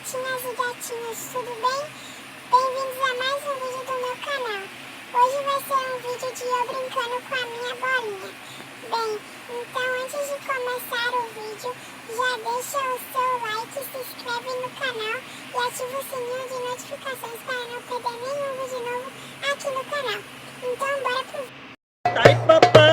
gatinhas e gatinhos, tudo bem? Bem-vindos a mais um vídeo do meu canal. Hoje vai ser um vídeo de eu brincando com a minha bolinha. Bem, então antes de começar o vídeo, já deixa o seu like, se inscreve no canal e ativa o sininho de notificações para não perder nenhum vídeo novo aqui no canal. Então bora pro vídeo. Ai, papai!